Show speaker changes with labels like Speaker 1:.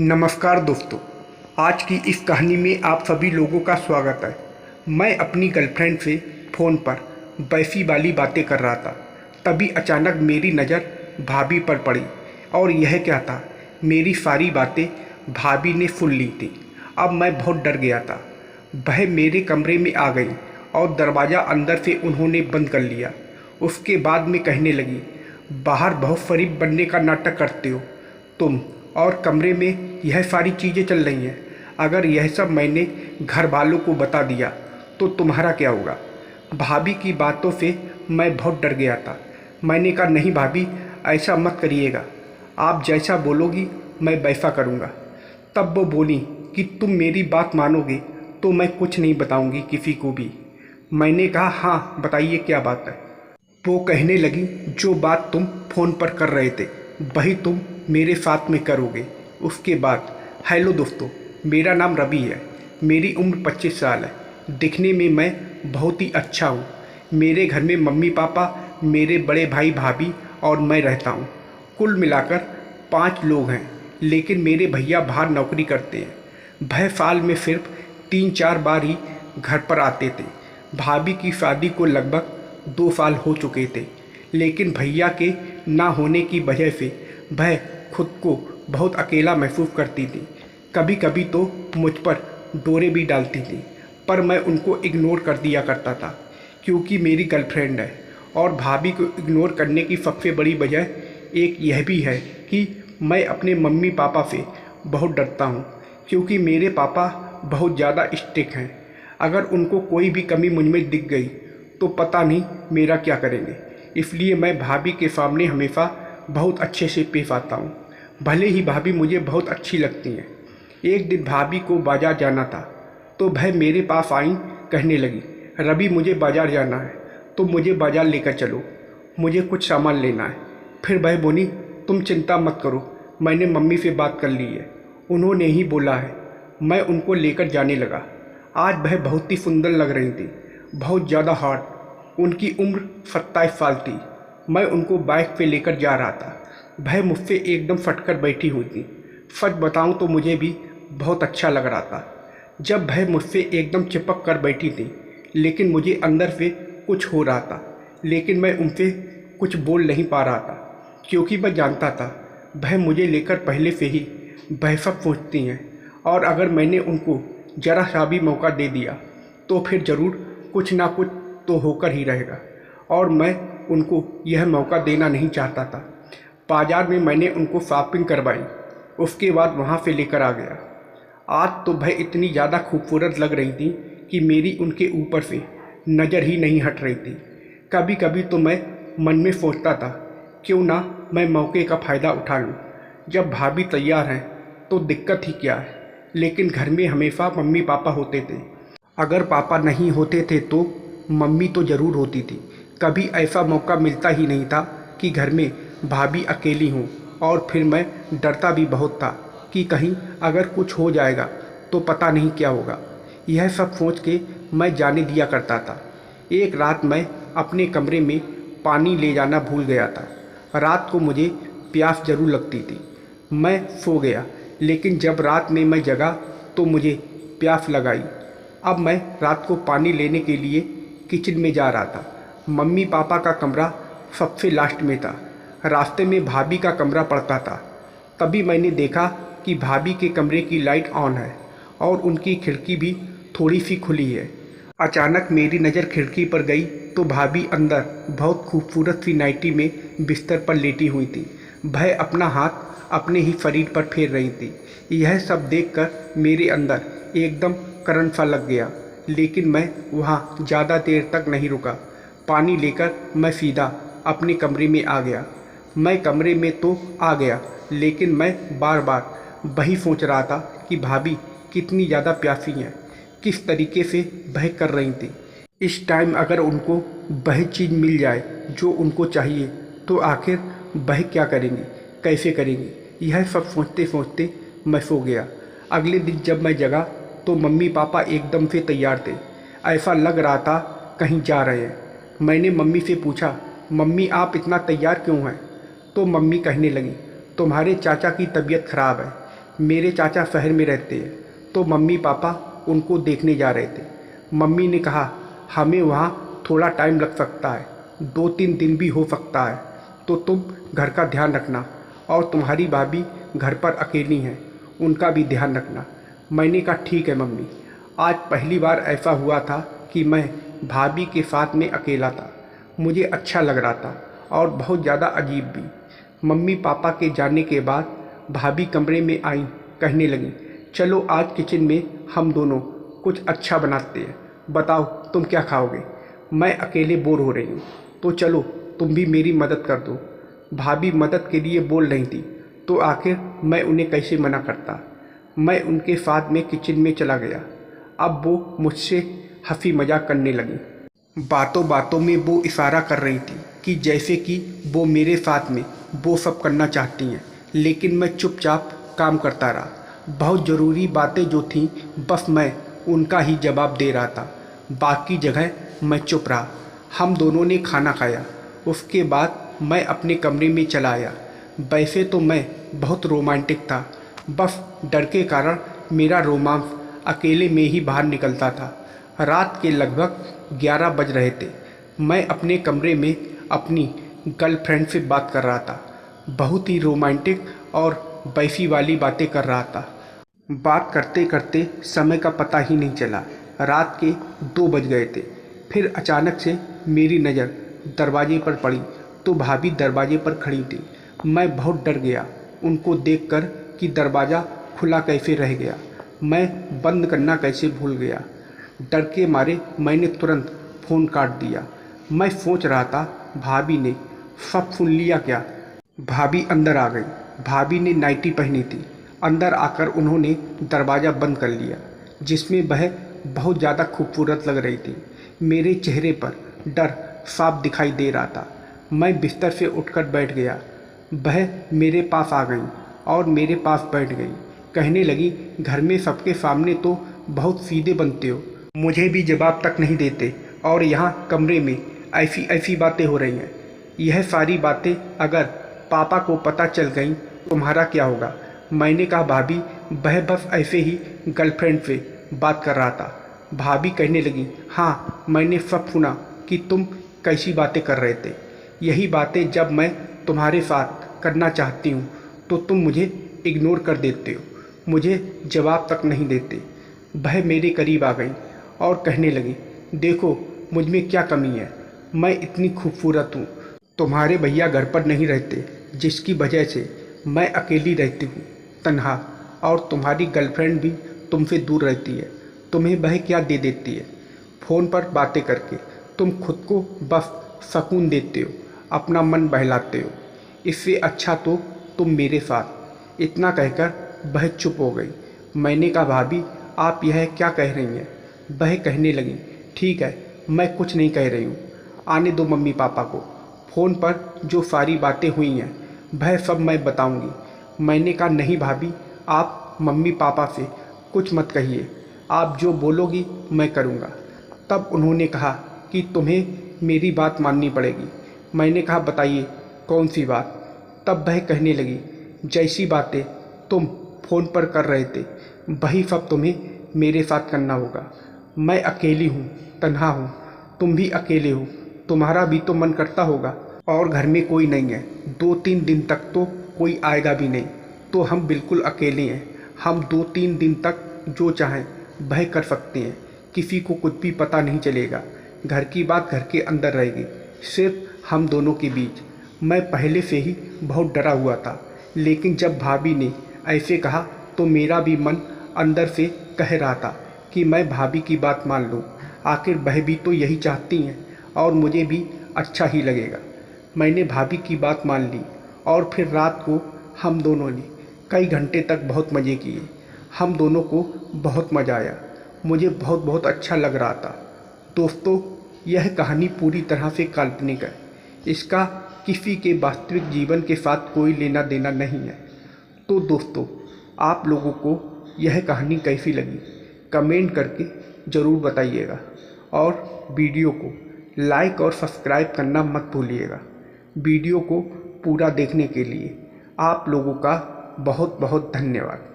Speaker 1: नमस्कार दोस्तों, आज की इस कहानी में आप सभी लोगों का स्वागत है। मैं अपनी गर्लफ्रेंड से फ़ोन पर वैसी वाली बातें कर रहा था, तभी अचानक मेरी नज़र भाभी पर पड़ी। और यह क्या था, मेरी सारी बातें भाभी ने सुन ली थी। अब मैं बहुत डर गया था। वह मेरे कमरे में आ गई और दरवाज़ा अंदर से उन्होंने बंद कर लिया। उसके बाद में कहने लगी, बाहर बहुत शरीफ बनने का नाटक करते हो तुम, और कमरे में यह सारी चीज़ें चल रही हैं। अगर यह सब मैंने घर वालों को बता दिया तो तुम्हारा क्या होगा। भाभी की बातों से मैं बहुत डर गया था। मैंने कहा, नहीं भाभी, ऐसा मत करिएगा, आप जैसा बोलोगी मैं वैसा करूँगा। तब वो बोली कि तुम मेरी बात मानोगे तो मैं कुछ नहीं बताऊँगी किसी को भी। मैंने कहा, हाँ बताइए क्या बात है। वो कहने लगी, जो बात तुम फ़ोन पर कर रहे थे वही तुम मेरे साथ में करोगे। उसके बाद, हेलो दोस्तों, मेरा नाम रवि है। मेरी उम्र 25 साल है। दिखने में मैं बहुत ही अच्छा हूँ। मेरे घर में मम्मी पापा, मेरे बड़े भाई भाभी और मैं रहता हूँ। कुल मिलाकर 5 लोग हैं, लेकिन मेरे भैया बाहर नौकरी करते हैं। वह साल में सिर्फ 3-4 बार ही घर पर आते थे। भाभी की शादी को लगभग 2 साल हो चुके थे, लेकिन भैया के ना होने की वजह से वह खुद को बहुत अकेला महसूस करती थी। कभी कभी तो मुझ पर डोरे भी डालती थी, पर मैं उनको इग्नोर कर दिया करता था, क्योंकि मेरी गर्लफ्रेंड है। और भाभी को इग्नोर करने की सबसे बड़ी वजह एक यह भी है कि मैं अपने मम्मी पापा से बहुत डरता हूँ, क्योंकि मेरे पापा बहुत ज़्यादा स्ट्रिक्ट हैं। अगर उनको कोई भी कमी मुझ में दिख गई तो पता नहीं मेरा क्या करेंगे। इसलिए मैं भाभी के सामने हमेशा बहुत अच्छे से पेश आता हूँ, भले ही भाभी मुझे बहुत अच्छी लगती हैं। एक दिन भाभी को बाज़ार जाना था, तो वह मेरे पास आई, कहने लगी, रवि मुझे बाज़ार जाना है तो मुझे बाज़ार लेकर चलो, मुझे कुछ सामान लेना है। फिर वह बोली, तुम चिंता मत करो, मैंने मम्मी से बात कर ली है, उन्होंने ही बोला है। मैं उनको लेकर जाने लगा। आज वह बहुत ही सुंदर लग रही थी, बहुत ज़्यादा हॉट। उनकी उम्र 27 साल थी। मैं उनको बाइक पे लेकर जा रहा था। वह मुझसे एकदम फटकर बैठी हुई थी। सच बताऊं तो मुझे भी बहुत अच्छा लग रहा था जब वह मुझसे एकदम चिपक कर बैठी थी, लेकिन मुझे अंदर से कुछ हो रहा था। लेकिन मैं उनसे कुछ बोल नहीं पा रहा था, क्योंकि मैं जानता था वह मुझे लेकर पहले से ही वह सब सोचती हैं, और अगर मैंने उनको ज़रा सा भी मौका दे दिया तो फिर ज़रूर कुछ ना कुछ तो होकर ही रहेगा। और मैं उनको यह मौका देना नहीं चाहता था। बाज़ार में मैंने उनको शॉपिंग करवाई, उसके बाद वहाँ से लेकर आ गया। आज तो वह इतनी ज़्यादा खूबसूरत लग रही थी कि मेरी उनके ऊपर से नज़र ही नहीं हट रही थी। कभी कभी तो मैं मन में सोचता था, क्यों ना मैं मौके का फ़ायदा उठा लूँ। जब भाभी तैयार हैं तो दिक्कत ही क्या है। लेकिन घर में हमेशा मम्मी पापा होते थे। अगर पापा नहीं होते थे तो मम्मी तो ज़रूर होती थी। कभी ऐसा मौका मिलता ही नहीं था कि घर में भाभी अकेली हों। और फिर मैं डरता भी बहुत था कि कहीं अगर कुछ हो जाएगा तो पता नहीं क्या होगा। यह सब सोच के मैं जाने दिया करता था। एक रात मैं अपने कमरे में पानी ले जाना भूल गया था। रात को मुझे प्यास ज़रूर लगती थी। मैं सो गया, लेकिन जब रात में मैं जगा तो मुझे प्यास लगाई। अब मैं रात को पानी लेने के लिए किचन में जा रहा था। मम्मी पापा का कमरा सबसे लास्ट में था। रास्ते में भाभी का कमरा पड़ता था। तभी मैंने देखा कि भाभी के कमरे की लाइट ऑन है और उनकी खिड़की भी थोड़ी सी खुली है। अचानक मेरी नज़र खिड़की पर गई तो भाभी अंदर बहुत खूबसूरत सी नाइटी में बिस्तर पर लेटी हुई थी। वह अपना हाथ अपने ही शरीर पर फेर रही थी। यह सब देखकर मेरे अंदर एकदम करंट सा लग गया, लेकिन मैं वहाँ ज़्यादा देर तक नहीं रुका। पानी लेकर मैं सीधा अपने कमरे में आ गया। मैं कमरे में तो आ गया, लेकिन मैं बार बार वही सोच रहा था कि भाभी कितनी ज़्यादा प्यासी हैं, किस तरीके से वह कर रही थी। इस टाइम अगर उनको वह चीज़ मिल जाए जो उनको चाहिए तो आखिर वह क्या करेंगी, कैसे करेंगी। यह सब सोचते सोचते मैं सो गया। अगले दिन जब मैं जगा तो मम्मी पापा एकदम से तैयार थे। ऐसा लग रहा था कहीं जा रहे हैं। मैंने मम्मी से पूछा, मम्मी आप इतना तैयार क्यों हैं। तो मम्मी कहने लगी, तुम्हारे चाचा की तबीयत ख़राब है, मेरे चाचा शहर में रहते हैं, तो मम्मी पापा उनको देखने जा रहे थे। मम्मी ने कहा हमें वहाँ थोड़ा टाइम लग सकता है, 2-3 दिन भी हो सकता है, तो तुम घर का ध्यान रखना और तुम्हारी भाभी घर पर अकेली हैं, उनका भी ध्यान रखना। मैंने कहा ठीक है मम्मी। आज पहली बार ऐसा हुआ था कि मैं भाभी के साथ में अकेला था। मुझे अच्छा लग रहा था और बहुत ज़्यादा अजीब भी। मम्मी पापा के जाने के बाद भाभी कमरे में आई, कहने लगी चलो आज किचन में हम दोनों कुछ अच्छा बनाते हैं, बताओ तुम क्या खाओगे। मैं अकेले बोर हो रही हूँ, तो चलो तुम भी मेरी मदद कर दो। भाभी मदद के लिए बोल रही थी, तो आखिर मैं उन्हें कैसे मना करता। मैं उनके साथ में किचन में चला गया। अब वो मुझसे हंसी मजाक करने लगी। बातों बातों में वो इशारा कर रही थी कि जैसे कि वो मेरे साथ में वो सब करना चाहती हैं, लेकिन मैं चुपचाप काम करता रहा। बहुत ज़रूरी बातें जो थीं बस मैं उनका ही जवाब दे रहा था, बाकी जगह मैं चुप रहा। हम दोनों ने खाना खाया, उसके बाद मैं अपने कमरे में चला आया। वैसे तो मैं बहुत रोमांटिक था, बस डर के कारण मेरा रोमांस अकेले में ही बाहर निकलता था। रात के लगभग 11 बज रहे थे। मैं अपने कमरे में अपनी गर्लफ्रेंड से बात कर रहा था, बहुत ही रोमांटिक और बैसी वाली बातें कर रहा था। बात करते करते समय का पता ही नहीं चला। रात के 2 बज गए थे। फिर अचानक से मेरी नज़र दरवाजे पर पड़ी, तो भाभी दरवाजे पर खड़ी थी। मैं बहुत डर गया उनको देखकर कि दरवाज़ा खुला कैसे रह गया, मैं बंद करना कैसे भूल गया। डर के मारे मैंने तुरंत फ़ोन काट दिया। मैं सोच रहा था भाभी ने सब सुन लिया क्या। भाभी अंदर आ गई। भाभी ने नाइटी पहनी थी। अंदर आकर उन्होंने दरवाज़ा बंद कर लिया, जिसमें वह बहुत ज़्यादा खूबसूरत लग रही थी। मेरे चेहरे पर डर साफ दिखाई दे रहा था। मैं बिस्तर से उठकर बैठ गया। वह मेरे पास आ गई और मेरे पास बैठ गई। कहने लगी घर में सबके सामने तो बहुत सीधे बनते हो, मुझे भी जवाब तक नहीं देते, और यहाँ कमरे में ऐसी ऐसी बातें हो रही हैं। यह सारी बातें अगर पापा को पता चल गई तुम्हारा क्या होगा। मैंने कहा भाभी वह बस ऐसे ही गर्लफ्रेंड से बात कर रहा था। भाभी कहने लगी हाँ मैंने सब सुना कि तुम कैसी बातें कर रहे थे। यही बातें जब मैं तुम्हारे साथ करना चाहती हूँ तो तुम मुझे इग्नोर कर देते हो, मुझे जवाब तक नहीं देते। वह मेरे करीब आ गई और कहने लगी देखो मुझ में क्या कमी है, मैं इतनी खूबसूरत हूँ। तुम्हारे भैया घर पर नहीं रहते, जिसकी वजह से मैं अकेली रहती हूँ, तन्हा, और तुम्हारी गर्लफ्रेंड भी तुमसे दूर रहती है। तुम्हें वह क्या दे देती है, फ़ोन पर बातें करके तुम खुद को बस सुकून देते हो, अपना मन बहलाते हो। इससे अच्छा तो तुम मेरे साथ। इतना कहकर वह चुप हो गई। मैंने कहा भाभी आप यह क्या कह रही हैं। वह कहने लगी ठीक है मैं कुछ नहीं कह रही हूँ, आने दो मम्मी पापा को। फ़ोन पर जो सारी बातें हुई हैं वह सब मैं बताऊंगी। मैंने कहा नहीं भाभी आप मम्मी पापा से कुछ मत कहिए, आप जो बोलोगी मैं करूँगा। तब उन्होंने कहा कि तुम्हें मेरी बात माननी पड़ेगी। मैंने कहा बताइए कौन सी बात। तब वह कहने लगी जैसी बातें तुम फ़ोन पर कर रहे थे वही सब तुम्हें मेरे साथ करना होगा। मैं अकेली हूँ, तन्हा हूँ, तुम भी अकेले हो, तुम्हारा भी तो मन करता होगा, और घर में कोई नहीं है, 2-3 दिन तक तो कोई आएगा भी नहीं, तो हम बिल्कुल अकेले हैं। हम 2-3 दिन तक जो चाहें वह कर सकते हैं, किसी को कुछ भी पता नहीं चलेगा। घर की बात घर के अंदर रहेगी, सिर्फ हम दोनों के बीच। मैं पहले से ही बहुत डरा हुआ था, लेकिन जब भाभी ने ऐसे कहा तो मेरा भी मन अंदर से कह रहा था कि मैं भाभी की बात मान लूँ, आखिर वह भी तो यही चाहती हैं और मुझे भी अच्छा ही लगेगा। मैंने भाभी की बात मान ली और फिर रात को हम दोनों ने कई घंटे तक बहुत मज़े किए। हम दोनों को बहुत मज़ा आया, मुझे बहुत बहुत अच्छा लग रहा था। दोस्तों यह कहानी पूरी तरह से काल्पनिक है, इसका किसी के वास्तविक जीवन के साथ कोई लेना देना नहीं है। तो दोस्तों आप लोगों को यह कहानी कैसी लगी कमेंट करके ज़रूर बताइएगा, और वीडियो को लाइक और सब्सक्राइब करना मत भूलिएगा। वीडियो को पूरा देखने के लिए आप लोगों का बहुत बहुत धन्यवाद।